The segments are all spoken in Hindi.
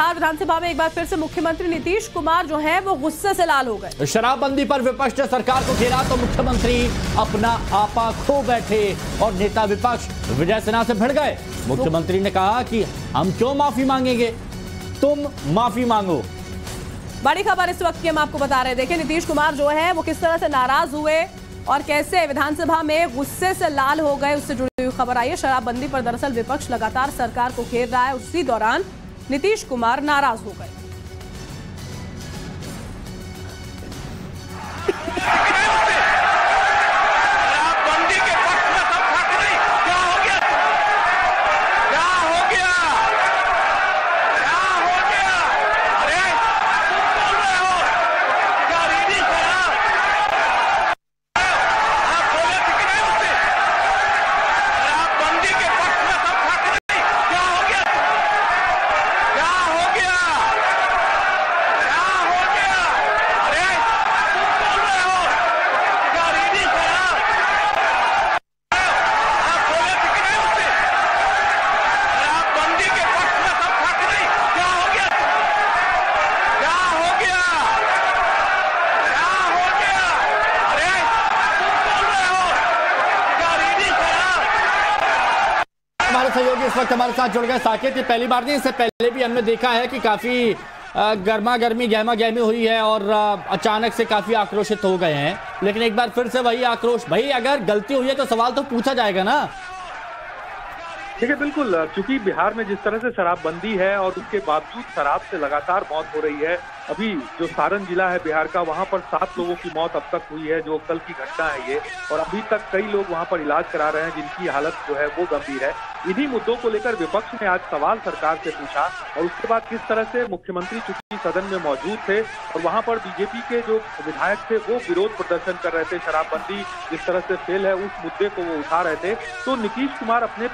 बिहार विधानसभा में एक बार फिर से मुख्यमंत्री नीतीश कुमार जो है वो गुस्से से लाल हो गए। शराबबंदी पर विपक्ष ने सरकार को घेरा तो मुख्यमंत्री अपना आपा खो बैठे और नेता विपक्ष विजय सिन्हा से भिड़ गए। मुख्यमंत्री ने कहा कि हम क्यों माफी मांगेंगे, तुम माफी मांगो। बड़ी खबर इस वक्त की हम आपको बता रहे हैं। देखिए नीतीश कुमार जो है वो किस तरह से नाराज हुए और कैसे विधानसभा में गुस्से से लाल हो गए, उससे जुड़ी हुई खबर आई है। शराबबंदी पर दरअसल विपक्ष लगातार सरकार को घेर रहा है, उसी दौरान नीतीश कुमार नाराज हो गए। हमारे सहयोगी इस वक्त हमारे साथ जुड़ गए साकेत। ये पहली बार नहीं, इससे पहले भी हमने देखा है कि काफी गर्मा गर्मी गहमा गहमी हुई है और अचानक से काफी आक्रोशित हो गए हैं, लेकिन एक बार फिर से वही आक्रोश। भाई अगर गलती हुई है तो सवाल तो पूछा जाएगा ना। देखिए बिल्कुल, क्योंकि बिहार में जिस तरह से शराबबंदी है और उसके बावजूद शराब से लगातार मौत हो रही है। अभी जो सारण जिला है बिहार का, वहां पर 7 लोगों की मौत अब तक हुई है, जो कल की घटना है ये, और अभी तक कई लोग वहां पर इलाज करा रहे हैं जिनकी हालत जो है वो गंभीर है। इन्हीं मुद्दों को लेकर विपक्ष ने आज सवाल सरकार से पूछा और उसके बाद किस तरह से मुख्यमंत्री चूंकि सदन में मौजूद थे और वहां पर बीजेपी के जो विधायक थे वो विरोध प्रदर्शन कर रहे थे, शराबबंदी जिस तरह से फेल है उस मुद्दे को वो उठा रहे थे, तो नीतीश कुमार अपने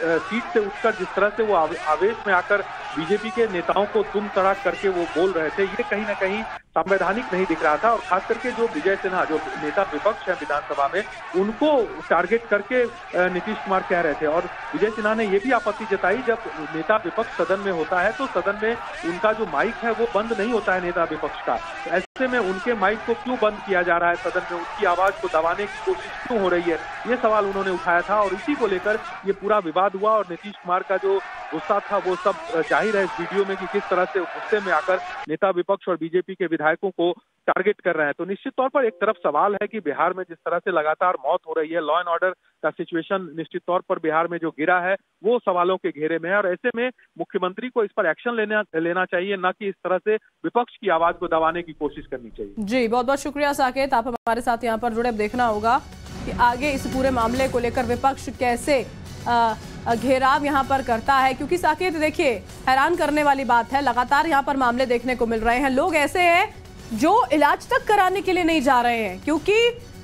सीट से उठकर जिस तरह से वो आवेश में आकर बीजेपी के नेताओं को तुम तड़ाक करके वो बोल रहे थे, ये कहीं ना कहीं संवैधानिक नहीं दिख रहा था। और खास करके जो विजय सिन्हा जो नेता विपक्ष है विधानसभा में, उनको टारगेट करके नीतीश कुमार कह रहे थे। और विजय सिन्हा ने यह भी आपत्ति जताई, जब नेता विपक्ष सदन में होता है तो सदन में उनका जो माइक है वो बंद नहीं होता है नेता विपक्ष का, ऐसे में उनके माइक को क्यों बंद किया जा रहा है सदन में, उनकी आवाज को दबाने की कोशिश क्यों हो रही है, ये सवाल उन्होंने उठाया था। और इसी को लेकर ये पूरा विवाद हुआ और नीतीश कुमार का जो गुस्सा था वो सब जाहिर है इस वीडियो में कि किस तरह से गुस्से में आकर नेता विपक्ष और बीजेपी के विधायकों को टारगेट कर रहे हैं। तो निश्चित तौर पर एक तरफ सवाल है कि बिहार में जिस तरह से लगातार मौत हो रही है, लॉ एंड ऑर्डर का सिचुएशन निश्चित तौर पर बिहार में जो गिरा है वो सवालों के घेरे में है, और ऐसे में मुख्यमंत्री को इस पर एक्शन लेना चाहिए, न कि इस तरह से विपक्ष की आवाज को दबाने की कोशिश करनी चाहिए। जी बहुत बहुत शुक्रिया साकेत, आप हमारे साथ यहाँ पर जुड़े। अब देखना होगा कि आगे इस पूरे मामले को लेकर विपक्ष कैसे घेराव यहाँ पर करता है, क्योंकि साकेत देखिए हैरान करने वाली बात है, लगातार यहाँ पर मामले देखने को मिल रहे हैं। लोग ऐसे हैं जो इलाज तक कराने के लिए नहीं जा रहे हैं क्योंकि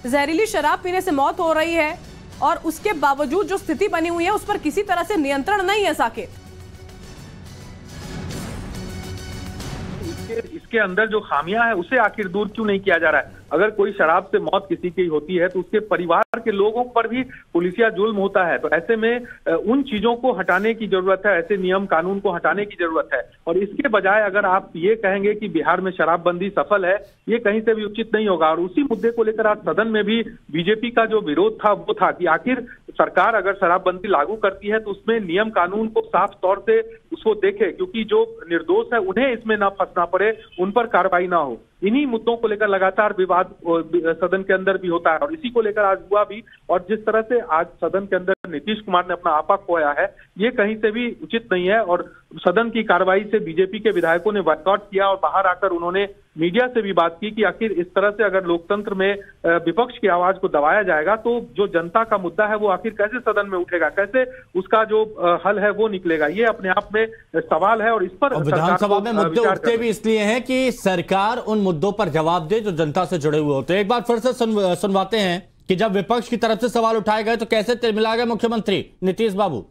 जहरीली शराब पीने से मौत हो रही है और उसके बावजूद जो स्थिति बनी हुई है उस पर किसी तरह से नियंत्रण नहीं है। साकेत इसके अंदर जो खामियां है उसे आखिर दूर क्यों नहीं किया जा रहा है? अगर कोई शराब से मौत किसी की होती है तो उसके परिवार के लोगों पर भी पुलिसिया जुल्म होता है, तो ऐसे में उन चीजों को हटाने की जरूरत है, ऐसे नियम कानून को हटाने की जरूरत है। और इसके बजाय अगर आप ये कहेंगे कि बिहार में शराबबंदी सफल है, ये कहीं से भी उचित नहीं होगा। और उसी मुद्दे को लेकर आज सदन में भी बीजेपी का जो विरोध था वो था कि आखिर सरकार अगर शराबबंदी लागू करती है तो उसमें नियम कानून को साफ तौर से उसको देखे, क्योंकि जो निर्दोष है उन्हें इसमें ना फंसना पड़े, उन पर कार्रवाई ना हो। इन्हीं मुद्दों को लेकर लगातार विवाद सदन के अंदर भी होता है और इसी को लेकर आज हुआ भी। और जिस तरह से आज सदन के अंदर नीतीश कुमार ने अपना आपा खोया है, ये कहीं से भी उचित नहीं है। और सदन की कार्रवाई से बीजेपी के विधायकों ने वाकआउट किया और बाहर आकर उन्होंने मीडिया से भी बात की कि आखिर इस तरह से अगर लोकतंत्र में विपक्ष की आवाज को दबाया जाएगा तो जो जनता का मुद्दा है वो आखिर कैसे सदन में उठेगा, कैसे उसका जो हल है वो निकलेगा, ये अपने आप में सवाल है। और इस पर विधानसभा में मुद्दे उठते भी इसलिए हैं कि सरकार उन मुद्दों पर जवाब दे जो जनता से जुड़े हुए होते हैं। एक बार फिर से सुनवाते हैं कि जब विपक्ष की तरफ से सवाल उठाए गए तो कैसे तिलमिला गए मुख्यमंत्री नीतीश बाबू।